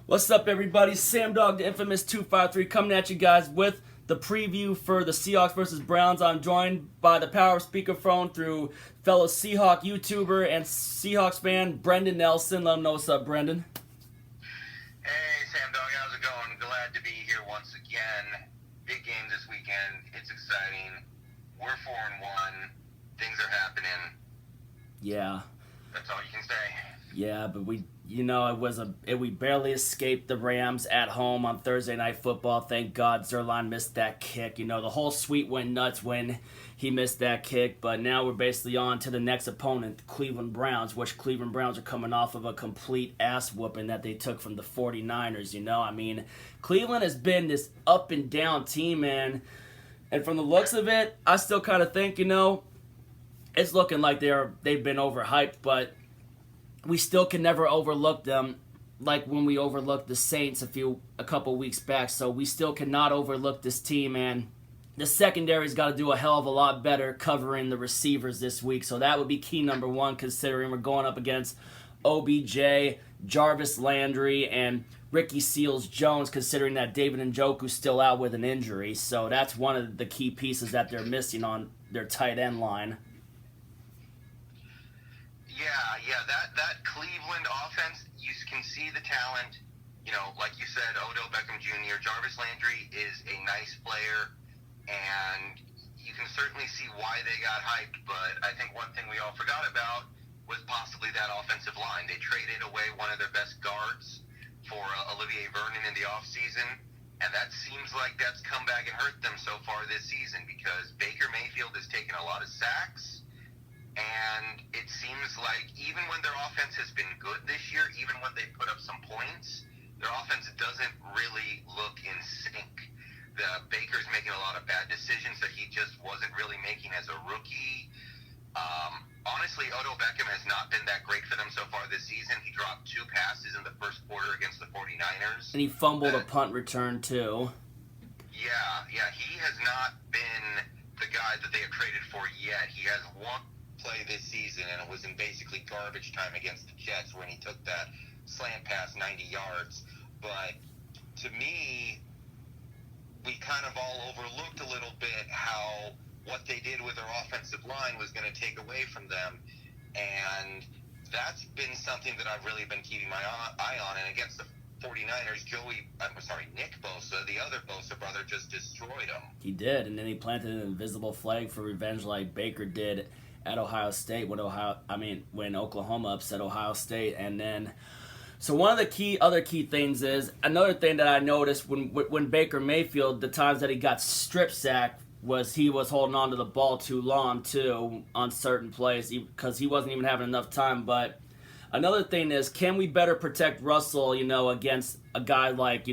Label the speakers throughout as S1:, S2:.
S1: What's up, everybody? Sam Dog, the infamous 253, coming at you guys with the preview for the Seahawks versus Browns. I'm joined by the power of speakerphone through fellow Seahawk YouTuber and Seahawks fan Brendon Nelson. Let him know what's up, Brendon.
S2: Hey, Sam Dog, how's it going? Glad to be here once again. Big game this weekend. It's exciting. We're 4-1. Things are happening.
S1: Yeah.
S2: That's all you can say.
S1: Yeah, but we barely escaped the Rams at home on Thursday Night Football. Thank God Zerline missed that kick. The whole suite went nuts when he missed that kick. But now we're basically on to the next opponent, the Cleveland Browns, which Cleveland Browns are coming off of a complete ass whooping that they took from the 49ers. Cleveland has been this up and down team, man. And from the looks of it, I still kind of think, it's looking like they've been overhyped, but we still can never overlook them like when we overlooked the Saints a couple weeks back. So we still cannot overlook this team, and the secondary's got to do a hell of a lot better covering the receivers this week. So that would be key number one, considering we're going up against OBJ, Jarvis Landry, and Ricky Seals-Jones, considering that David Njoku's still out with an injury. So that's one of the key pieces that they're missing on their tight end line.
S2: Yeah, that Cleveland offense, you can see the talent. Like you said, Odell Beckham Jr., Jarvis Landry is a nice player, and you can certainly see why they got hyped, but I think one thing we all forgot about was possibly that offensive line. They traded away one of their best guards for Olivier Vernon in the offseason, and that seems like that's come back and hurt them so far this season because Baker Mayfield has taken a lot of sacks. And it seems like even when their offense has been good this year, even when they put up some points, their offense doesn't really look in sync. Baker's making a lot of bad decisions that he just wasn't really making as a rookie. Honestly, Odell Beckham has not been that great for them so far this season. He dropped 2 passes in the first quarter against the 49ers.
S1: And he fumbled a punt return, too.
S2: Yeah, he has not been the guy that they have traded for yet. He has one play this season, and it was in basically garbage time against the Jets when he took that slant pass 90 yards. But to me, we kind of all overlooked a little bit how what they did with their offensive line was going to take away from them, and that's been something that I've really been keeping my eye on. And against the 49ers, Nick Bosa, the other Bosa brother, just destroyed him.
S1: He did, and then he planted an invisible flag for revenge like Baker did at Ohio State when Oklahoma upset Ohio State. And then so one of the other key things is another thing that I noticed when Baker Mayfield, the times that he got strip sacked, was he was holding on to the ball too long too on certain plays because he wasn't even having enough time. But another thing is, can we better protect Russell against a guy like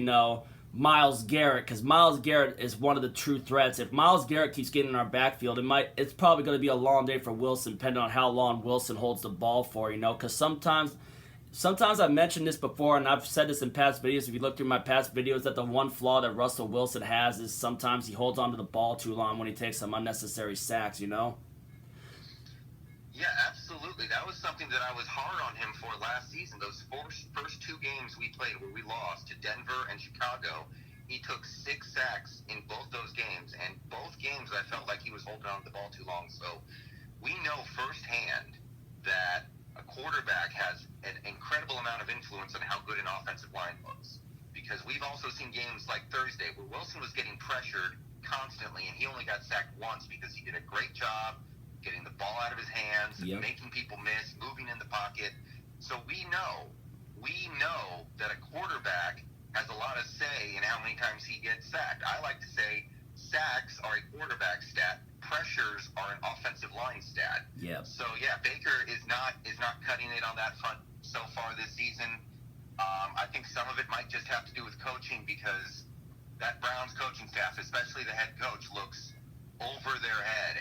S1: Myles Garrett, because Myles Garrett is one of the true threats. If Myles Garrett keeps getting in our backfield, it's probably going to be a long day for Wilson, depending on how long Wilson holds the ball for, because sometimes I've mentioned this before, and I've said this in past videos. If you look through my past videos, that the one flaw that Russell Wilson has is sometimes he holds onto the ball too long when he takes some unnecessary sacks,
S2: Yeah, absolutely. That was something that I was hard on him for last season. Those first 2 games we played where we lost to Denver and Chicago, he took 6 sacks in both those games. And both games I felt like he was holding on to the ball too long. So we know firsthand that a quarterback has an incredible amount of influence on how good an offensive line looks. Because we've also seen games like Thursday where Wilson was getting pressured constantly and he only got sacked once because he did a great job getting the ball out of his hands, making people miss, moving in the pocket. So we know that a quarterback has a lot of say in how many times he gets sacked. I like to say sacks are a quarterback stat, pressures are an offensive line stat.
S1: Yeah.
S2: So Baker is not cutting it on that front so far this season. I think some of it might just have to do with coaching because that Browns coaching staff, especially the head coach, looks over their head.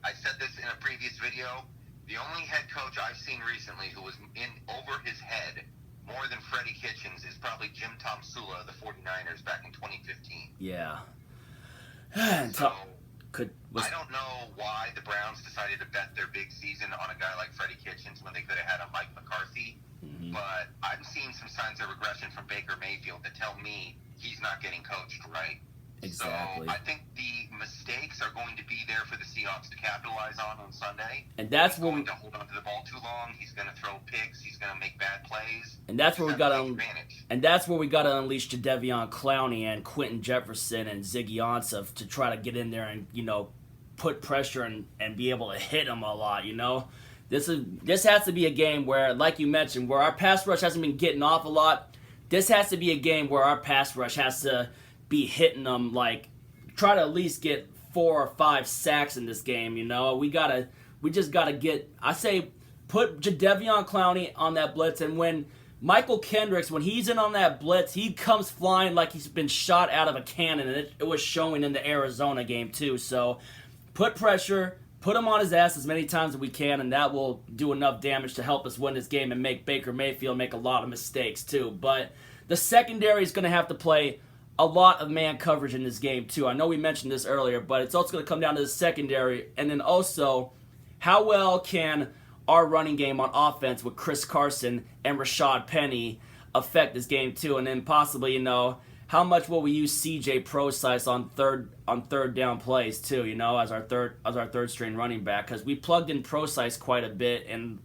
S2: I said this in a previous video. The only head coach I've seen recently who was in over his head more than Freddie Kitchens is probably Jim Tomsula of the 49ers back in 2015.
S1: Yeah.
S2: So I don't know why the Browns decided to bet their big season on a guy like Freddie Kitchens when they could have had a Mike McCarthy but I'm seeing some signs of regression from Baker Mayfield that tell me he's not getting coached right.
S1: Exactly.
S2: So I think the mistakes are going to be there for the Seahawks to capitalize on Sunday.
S1: And that's
S2: he's going to hold on to the ball too long. He's going to throw picks. He's going to make bad plays.
S1: And that's where we got to
S2: advantage.
S1: And that's where we got to unleash Jadeveon Clowney and Quentin Jefferson and Ziggy Ansah to try to get in there and put pressure and be able to hit him a lot. This has to be a game where, like you mentioned, where our pass rush hasn't been getting off a lot. This has to be a game where our pass rush has to be hitting them, try to at least get 4 or 5 sacks in this game. We just gotta get. I say, put Jadeveon Clowney on that blitz, and when Michael Kendricks, when he's in on that blitz, he comes flying like he's been shot out of a cannon, and it was showing in the Arizona game too. So, put pressure. Put him on his ass as many times as we can, and that will do enough damage to help us win this game and make Baker Mayfield make a lot of mistakes too. But the secondary is going to have to play a lot of man coverage in this game too. I know we mentioned this earlier, but it's also going to come down to the secondary, and then also how well can our running game on offense with Chris Carson and Rashad Penny affect this game too, and then possibly how much will we use CJ Procise on third down plays too, as our third string running back, because we plugged in Procise quite a bit in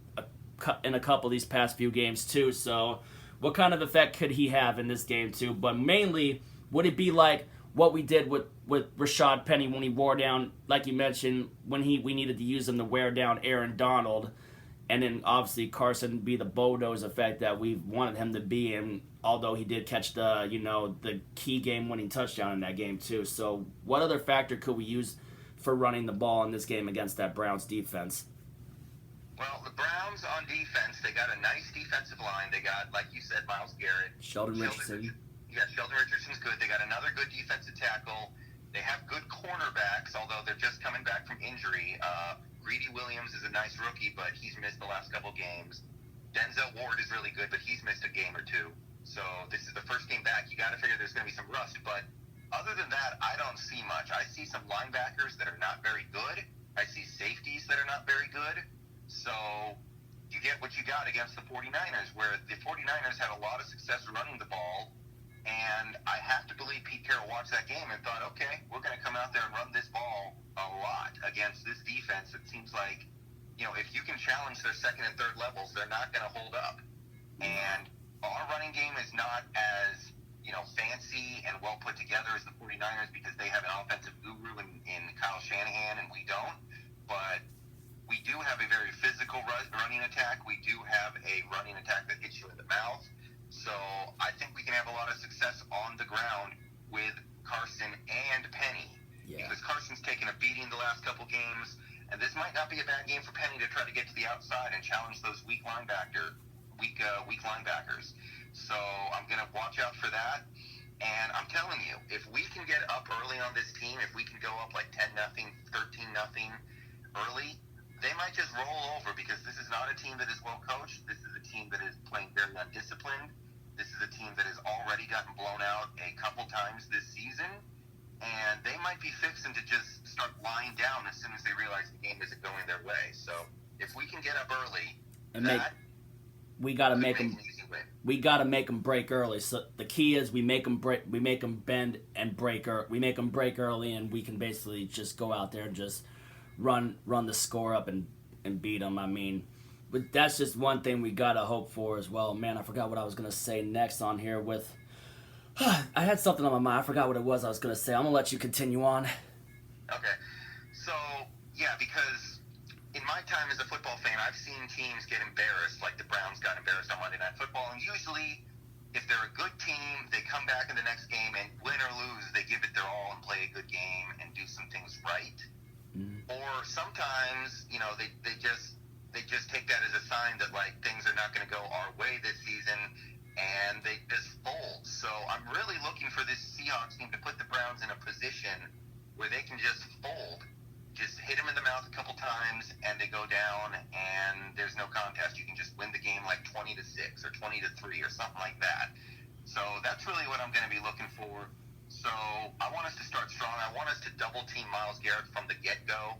S1: a couple of these past few games too. So what kind of effect could he have in this game too? But mainly, would it be like what we did with Rashad Penny when he wore down, like you mentioned, when we needed to use him to wear down Aaron Donald, and then obviously Carson be the bulldoze effect that we wanted him to be, and although he did catch the key game-winning touchdown in that game too. So what other factor could we use for running the ball in this game against that Browns defense?
S2: Well, the Browns on defense, they got a nice defensive line. They got, like you said, Myles Garrett.
S1: Sheldon Richardson.
S2: Yeah, Sheldon Richardson's good. They got another good defensive tackle. They have good cornerbacks, although they're just coming back from injury. Greedy Williams is a nice rookie, but he's missed the last couple games. Denzel Ward is really good, but he's missed a game or two. So this is the first game back. You got to figure there's going to be some rust. But other than that, I don't see much. I see some linebackers that are not very good. I see safeties that are not very good. So you get what you got against the 49ers, where the 49ers had a lot of success running the ball. And I have to believe Pete Carroll watched that game and thought, okay, we're going to come out there and run this ball a lot against this defense. It seems like, if you can challenge their second and third levels, they're not going to hold up. And our running game is not as, fancy and well put together as the 49ers, because they have an offensive guru in Kyle Shanahan and we don't. But we do have a very physical running attack. We do have a running attack that hits you in the mouth. So I think we can have a lot of success on the ground with Carson and Penny. Yeah. Because Carson's taken a beating the last couple games, and this might not be a bad game for Penny to try to get to the outside and challenge those weak linebackers. So I'm going to watch out for that. And I'm telling you, if we can get up early on this team, if we can go up like 10-0, 13-0 early, they might just roll over, because this is not a team that is well coached. This is a team that is playing very undisciplined. This is a team that has already gotten blown out a couple times this season, and they might be fixing to just start lying down as soon as they realize the game isn't going their way. So if we can get up early,
S1: we got to make them. We got to make them break early. So the key is we make them break. We make them bend and break. We make them break early, and we can basically just go out there and just run the score up and beat them. I mean, but that's just one thing we gotta hope for as well. Man, I forgot what I was gonna say next on here with. I had something on my mind. I forgot what it was I was gonna say. I'm gonna let you continue on.
S2: Okay, so yeah, because in my time as a football fan, I've seen teams get embarrassed, like the Browns got embarrassed on Monday Night Football, and usually, if they're a good team, they come back in the next game and win or lose, they give it their all and play a good game and do some things right. Or sometimes, they just take that as a sign that things are not going to go our way this season, and they just fold. So I'm really looking for this Seahawks team to put the Browns in a position where they can just fold, just hit them in the mouth a couple times, and they go down, and there's no contest. You can just win the game 20-6 or 20-3 or something like that. So that's really what I'm going to be looking for. So I want us to start strong. I want us to double-team Myles Garrett from the get-go.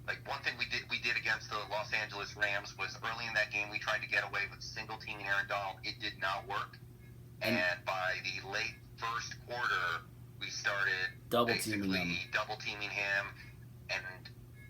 S2: Like one thing we did against the Los Angeles Rams was early in that game we tried to get away with single teaming Aaron Donald. It did not work, and by the late first quarter we started
S1: double teaming
S2: him, and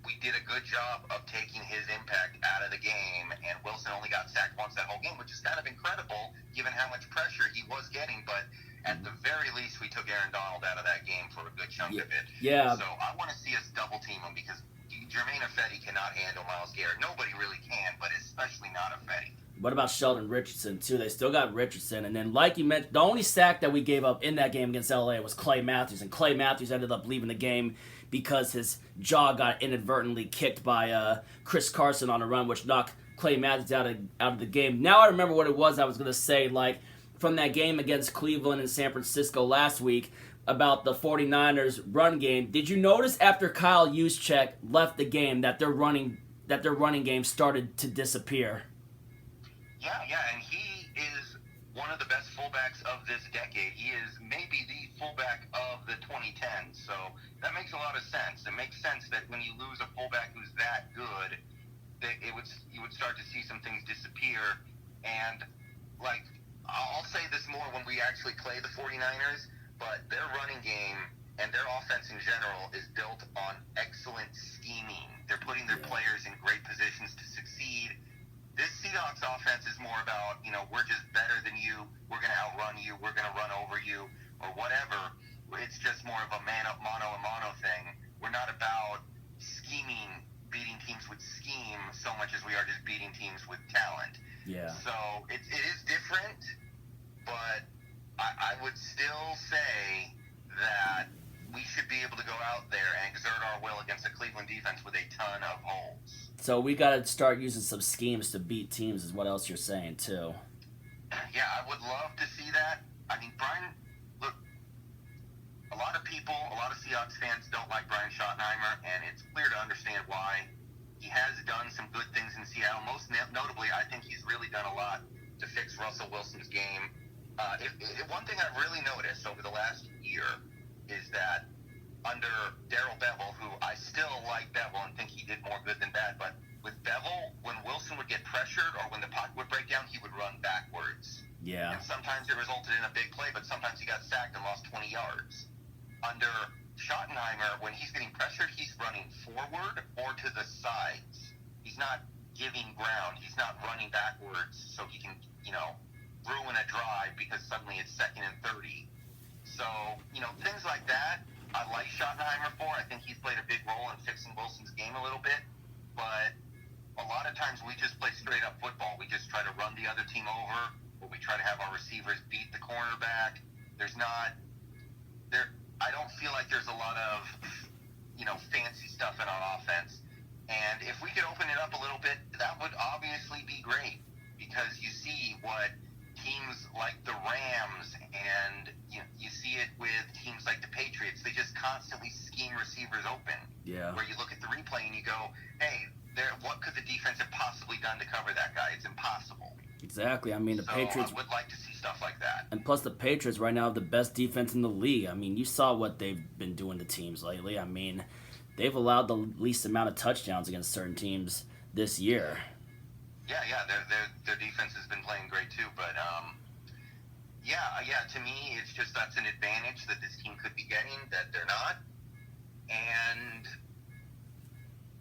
S2: we did a good job of taking his impact out of the game. And Wilson only got sacked once that whole game, which is kind of incredible given how much pressure he was getting. But at the very least, we took Aaron Donald out of that game for a good chunk of it.
S1: Yeah.
S2: So I want to see us double team him because Jermaine Ifedi cannot handle Myles Garrett. Nobody really can, but especially not Ifedi.
S1: What about Sheldon Richardson, too? They still got Richardson. And then, like you mentioned, the only sack that we gave up in that game against LA was Clay Matthews. And Clay Matthews ended up leaving the game because his jaw got inadvertently kicked by Chris Carson on a run, which knocked Clay Matthews out of the game. Now I remember what it was I was going to say, like, from that game against Cleveland and San Francisco last week about the 49ers run game. Did you notice after Kyle Juszczyk left the game that their running game started to disappear?
S2: Yeah, and he is one of the best fullbacks of this decade. He is maybe the fullback of the 2010s, so that makes a lot of sense. It makes sense that when you lose a fullback who's that good, that you would start to see some things disappear. And, like, I'll say this more when we actually play the 49ers, but their running game and their offense in general is built on excellent scheming. They're putting their players in great positions to succeed. This Seahawks offense is more about, we're just better than you, we're going to outrun you, we're going to run over you, or whatever. It's just more of a man-up, mano-a-mano thing. We're not about scheming, beating teams with scheme so much as we are just beating teams with talent.
S1: Yeah.
S2: So it is different, but I would still say that we should be able to go out there and exert our will against a Cleveland defense with a ton of holes.
S1: So we got to start using some schemes to beat teams is what else you're saying, too.
S2: Yeah, I would love to see that. I mean, Brian, look, a lot of Seahawks fans don't like Brian Schottenheimer, and it's clear to understand why. He has done some good things in Seattle. Most notably, I think he's really done a lot to fix Russell Wilson's game. One thing I've really noticed over the last year is that under Darrell Bevell, who I still like Bevell and think he did more good than bad, but with Bevell, when Wilson would get pressured or when the pocket would break down, he would run backwards.
S1: Yeah.
S2: And sometimes it resulted in a big play, but sometimes he got sacked and lost 20 yards. Under Schottenheimer, when he's getting pressured, he's running forward or to the sides. He's not giving ground. He's not running backwards so he can, ruin a drive because suddenly it's 2nd and 30. So, things like that, I like Schottenheimer for. I think he's played a big role in fixing Wilson's game a little bit. But a lot of times we just play straight up football. We just try to run the other team over, or we try to have our receivers beat the cornerback. I don't feel like there's a lot of, fancy stuff in our offense. And if we could open it up a little bit, that would obviously be great. Because you see what teams like the Rams and you see it with teams like the Patriots. They just constantly scheme receivers open.
S1: Yeah.
S2: Where you look at the replay and you go, hey, what could the defense have possibly done to cover that guy? It's impossible.
S1: Exactly. I mean, the Patriots.
S2: I would like to see stuff like that.
S1: And plus, the Patriots right now have the best defense in the league. I mean, you saw what they've been doing to teams lately. I mean, they've allowed the least amount of touchdowns against certain teams this year.
S2: Yeah. Their defense has been playing great too, but to me, it's just that's an advantage that this team could be getting that they're not. And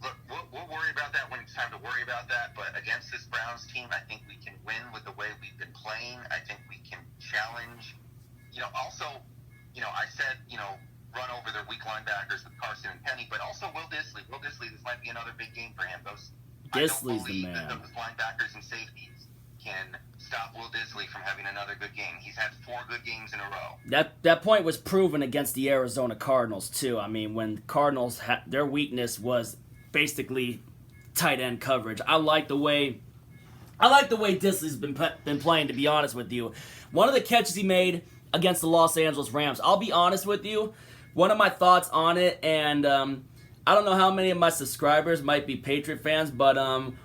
S2: look, we'll worry about that when it's time to worry about that. But against this Browns team, I think we can win with the way we've been playing. I think we can challenge. I said, run over their weak linebackers with Carson and Penny, but also Will Dissly. Will Dissly, this might be another big game for him.
S1: Dissly's the man.
S2: I don't believe that those linebackers and safeties can stop Will Dissly from having another good game. He's had 4 good games in a row.
S1: That point was proven against the Arizona Cardinals, too. I mean, when Cardinals, their weakness was basically tight end coverage. I like the way Dissly's been playing, to be honest with you. One of the catches he made against the Los Angeles Rams, I'll be honest with you, one of my thoughts on it, and I don't know how many of my subscribers might be Patriot fans, but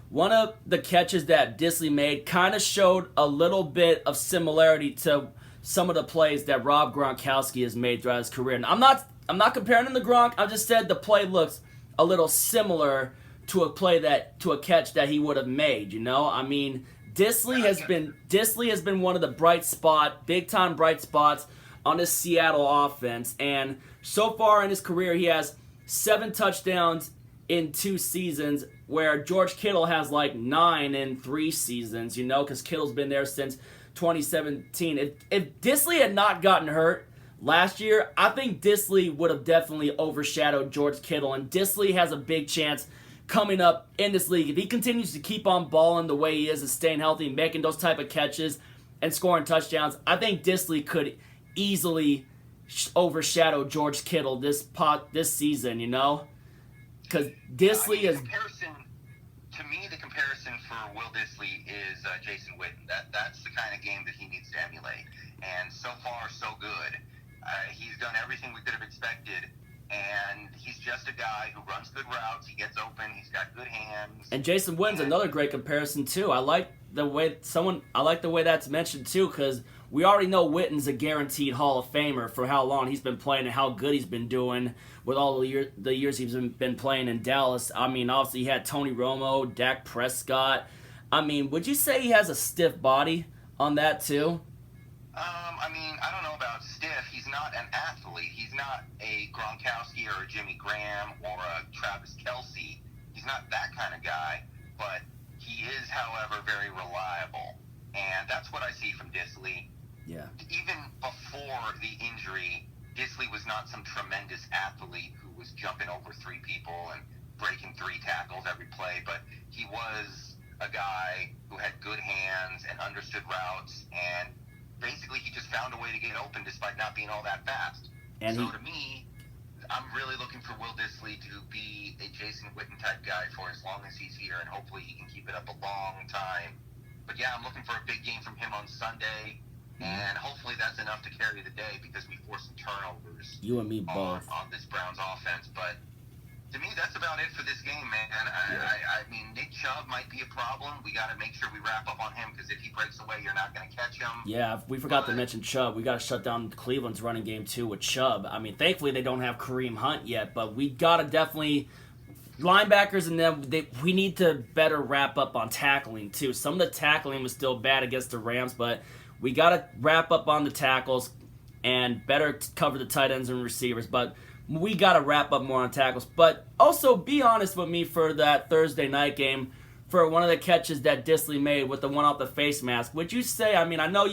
S1: one of the catches that Dissly made kind of showed a little bit of similarity to some of the plays that Rob Gronkowski has made throughout his career. And I'm not comparing him to Gronk. I just said the play looks a little similar to a catch that he would have made. You know, I mean, Disley has been one of the big time bright spots on this Seattle offense, and so far in his career, he has 7 touchdowns in 2 seasons, where George Kittle has like 9 in 3 seasons. You know, because Kittle's been there since 2017. If Disley had not gotten hurt last year, I think Disley would have definitely overshadowed George Kittle, and Disley has a big chance coming up in this league. If he continues to keep on balling the way he is and staying healthy, making those type of catches and scoring touchdowns, I think Disley could easily overshadow George Kittle this season, you know? Because Disley is...
S2: To me, the comparison for Will Disley is Jason Witten. That's the kind of game that he needs to emulate. And so far, so good. He's done everything we could have expected. And he's just a guy who runs good routes. He gets open. He's got good hands.
S1: And Jason Witten's another great comparison too. I like the way that's mentioned too, because we already know Witten's a guaranteed Hall of Famer for how long he's been playing and how good he's been doing with all the years he's been playing in Dallas. I mean, obviously he had Tony Romo, Dak Prescott. I mean, would you say he has a stiff body on that too?
S2: I mean, I don't know about stiff. He's not an athlete. He's not a Gronkowski or a Jimmy Graham or a Travis Kelce. He's not that kind of guy, but he is, however, very reliable. And that's what I see from Disley.
S1: Yeah.
S2: Even before the injury, Disley was not some tremendous athlete who was jumping over 3 people and breaking 3 tackles every play, but he was a guy who had good hands and understood routes, and basically he just found a way to get open despite not being all that fast. And to me, I'm really looking for Will Disley to be a Jason Witten type guy for as long as he's here, and hopefully he can keep it up a long time. But yeah, I'm looking for a big game from him on Sunday, and hopefully that's enough to carry the day because we forced some turnovers.
S1: You and me both.
S2: On this Browns offense, but to me, that's about it for this game, man. I mean, Nick Chubb might be a problem. We got to make sure we wrap up on him because if he breaks away, you're not going to catch him.
S1: Yeah, we forgot to mention Chubb. We got to shut down Cleveland's running game, too, with Chubb. I mean, thankfully they don't have Kareem Hunt yet, but we got to definitely... Linebackers and them, we need to better wrap up on tackling, too. Some of the tackling was still bad against the Rams, but we got to wrap up on the tackles and better cover the tight ends and receivers, but... We got to wrap up more on tackles. But also be honest with me for that Thursday night game for one of the catches that Disley made with the one off the face mask. Would you say, I mean, I know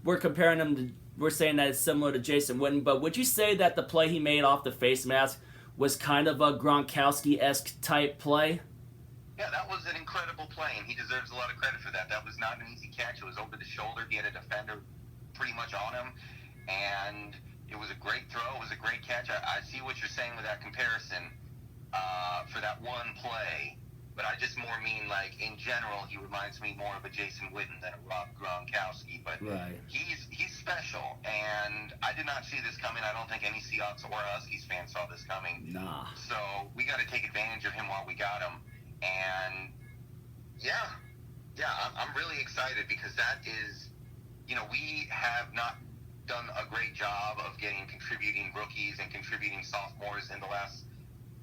S1: we're comparing him to, we're saying that it's similar to Jason Witten, but would you say that the play he made off the face mask was kind of a Gronkowski-esque type play?
S2: Yeah, that was an incredible play, and he deserves a lot of credit for that. That was not an easy catch. It was over the shoulder. He had a defender pretty much on him, and... It was a great throw. It was a great catch. I see what you're saying with that comparison for that one play, but I just more mean, like, in general, he reminds me more of a Jason Witten than a Rob Gronkowski. But
S1: right.
S2: He's special, and I did not see this coming. I don't think any Seahawks or Huskies fans saw this coming.
S1: Nah.
S2: So we got to take advantage of him while we got him. And, yeah, I'm really excited because that is, you know, we have not done a great job of getting contributing rookies and contributing sophomores in the last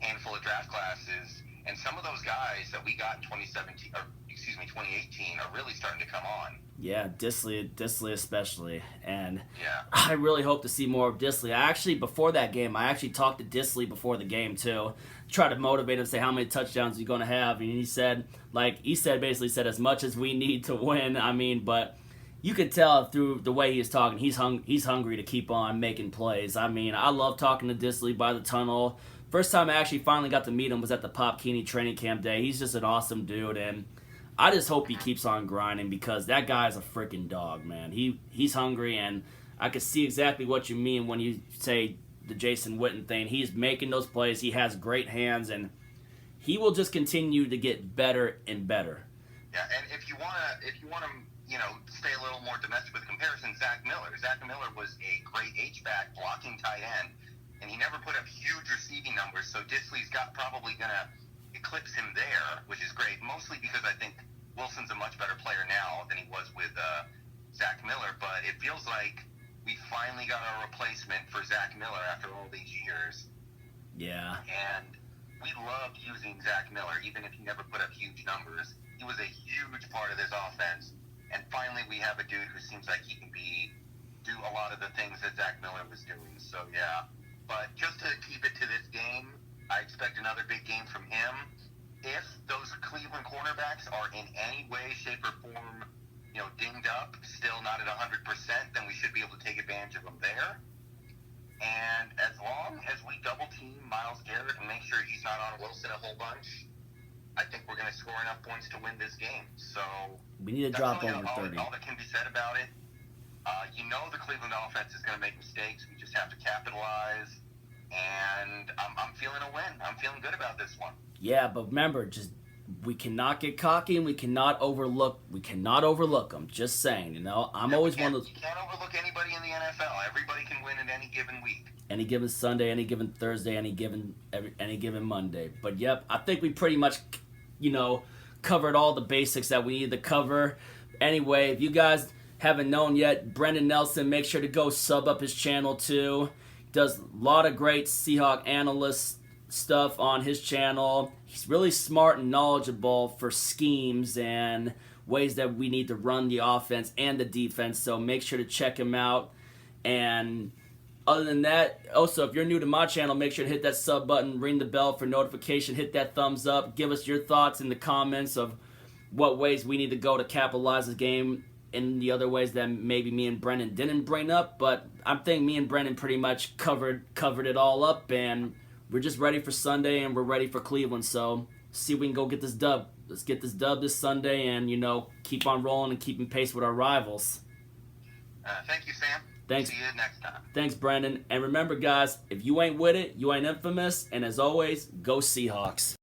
S2: handful of draft classes, and some of those guys that we got in 2018 are really starting to come on.
S1: Yeah, Disley especially, and
S2: yeah.
S1: I really hope to see more of Disley. Before that game, I actually talked to Disley before the game too, try to motivate him, say how many touchdowns he's going to have, and he said basically as much as we need to win. I mean, but you could tell through the way he was talking, he's hungry to keep on making plays. I mean, I love talking to Disley by the tunnel. First time I actually finally got to meet him was at the Pop Keeney training camp day. He's just an awesome dude, and I just hope he keeps on grinding because that guy is a freaking dog, man. He's hungry, and I can see exactly what you mean when you say the Jason Witten thing. He's making those plays. He has great hands, and he will just continue to get better and better.
S2: Yeah, and if you want to, you know, stay a little more domestic with comparison, Zach Miller. Zach Miller was a great H-back blocking tight end, and he never put up huge receiving numbers, so Disley's probably going to eclipse him there, which is great, mostly because I think Wilson's a much better player now than he was with Zach Miller, but it feels like we finally got our replacement for Zach Miller after all these years.
S1: Yeah.
S2: And we loved using Zach Miller, even if he never put up huge numbers. He was a huge part of this offense. And finally, we have a dude who seems like he can do a lot of the things that Zach Miller was doing. So, yeah. But just to keep it to this game, I expect another big game from him. If those Cleveland cornerbacks are in any way, shape, or form, dinged up, still not at 100%, then we should be able to take advantage of them there. And as long as we double team Myles Garrett and make sure he's not on Wilson a whole bunch, I think we're going to score enough points to win this game. So
S1: we need to drop over 30.
S2: All that can be said about it. The Cleveland offense is going to make mistakes. We just have to capitalize. And I'm feeling a win. I'm feeling good about this one.
S1: Yeah, but remember, we cannot get cocky and we cannot overlook them. Just saying, I'm always one of those.
S2: You can't overlook anybody in the NFL. Everybody can win at any given week.
S1: Any given Sunday, any given Thursday, any given Monday. But yep, I think we pretty much, covered all the basics that we needed to cover. Anyway, if you guys haven't known yet, Brendon Nelson, make sure to go sub up his channel too. Does a lot of great Seahawk analyst stuff on his channel. He's really smart and knowledgeable for schemes and ways that we need to run the offense and the defense, so make sure to check him out. And other than that, also, if you're new to my channel, make sure to hit that sub button, ring the bell for notification, hit that thumbs up, give us your thoughts in the comments of what ways we need to go to capitalize the game and the other ways that maybe me and Brendon didn't bring up. But I'm thinking me and Brendon pretty much covered it all up, and we're just ready for Sunday, and we're ready for Cleveland. So see if we can go get this dub. Let's get this dub this Sunday and, keep on rolling and keeping pace with our rivals.
S2: Thank you, Sam.
S1: Thanks.
S2: See you next time.
S1: Thanks, Brendon. And remember, guys, if you ain't with it, you ain't infamous. And as always, go Seahawks.